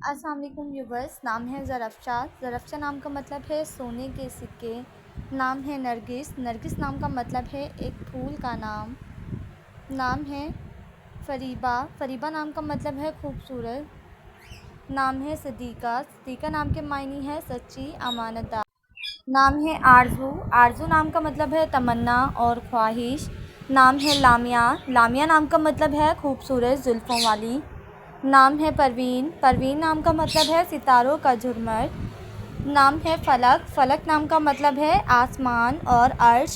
अस्सलाम वालेकुम व्यूवर्स। नाम है ज़रफ़्शा। ज़रफ़्शा नाम का मतलब है सोने के सिक्के। नाम है नरगिस। नरगिस नाम का मतलब है एक फूल का नाम। नाम है फ़रीबा। फ़रीबा नाम का मतलब है खूबसूरत। नाम है सदीक़ा। सदीक़ा नाम के मायने है सच्ची, अमानतदार। नाम है आरज़ू। आरज़ू नाम का मतलब है तमन्ना और ख्वाहिश। नाम है लामिया। लामिया नाम का मतलब है खूबसूरत ज़ुल्फ़ों वाली। नाम है परवीन। परवीन नाम का मतलब है सितारों का झुरमर। नाम है फ़लक। फ़लक नाम का मतलब है आसमान और अर्श।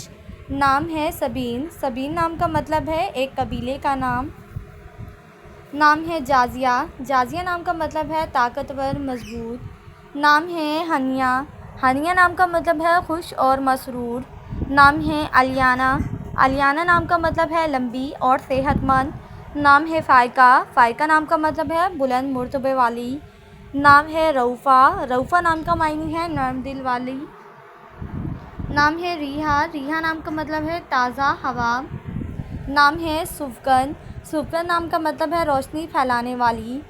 नाम है सबीन। सबीन नाम का मतलब है एक कबीले का नाम। नाम है जाज़िया। जाज़िया नाम का मतलब है ताकतवर, मज़बूत। नाम है हनिया। हनिया नाम का मतलब है खुश और मसरूर। नाम है अलियाना। अलियाना नाम का मतलब है लंबी और सेहतमंद। नाम है फ़ायका। फ़ायका नाम का मतलब है बुलंद मर्तबे वाली। नाम है रऊफ़ा। रऊफ़ा नाम का मायने है नर्म दिल वाली। नाम है रिहा। रिहा नाम का मतलब है ताज़ा हवा। नाम है सुफ़गन। सुफ़गन नाम का मतलब है रोशनी फैलाने वाली।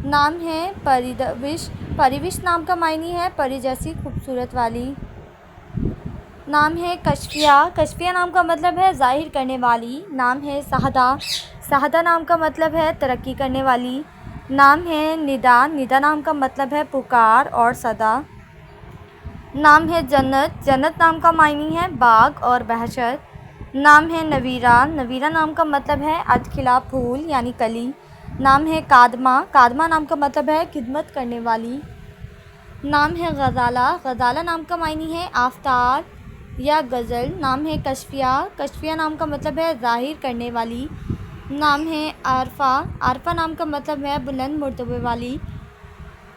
नाम है परिदविश। परिविश नाम का मायने है परी जैसी खूबसूरत वाली। नाम है कशफिया। कशफिया नाम का मतलब है ज़ाहिर करने वाली। नाम है सहदा। सहदा नाम का मतलब है तरक्की करने वाली। नाम है निदा। निदा नाम का मतलब है पुकार और सदा। नाम है जन्नत। जन्नत नाम का मायने है बाग और बहशत। नाम है नवीरा। नवीरा नाम का मतलब है अधखिला फूल यानी कली। नाम है कादमा। कादमा नाम का मतलब है खिदमत करने वाली। नाम है गज़ाला। गज़ाला नाम का मायने है आफ़ताब या गज़ल। नाम है कशफिया। कशफिया नाम का मतलब है ज़ाहिर करने वाली। नाम है आरफ़ा। आरफ़ा नाम का मतलब है बुलंद मर्तबे वाली।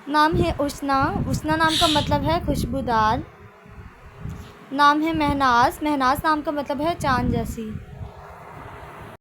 नाम है उस्ना। उस्ना नाम का मतलब है खुशबूदार। नाम है महनाज़। महनाज़ नाम का मतलब है चाँद जैसी।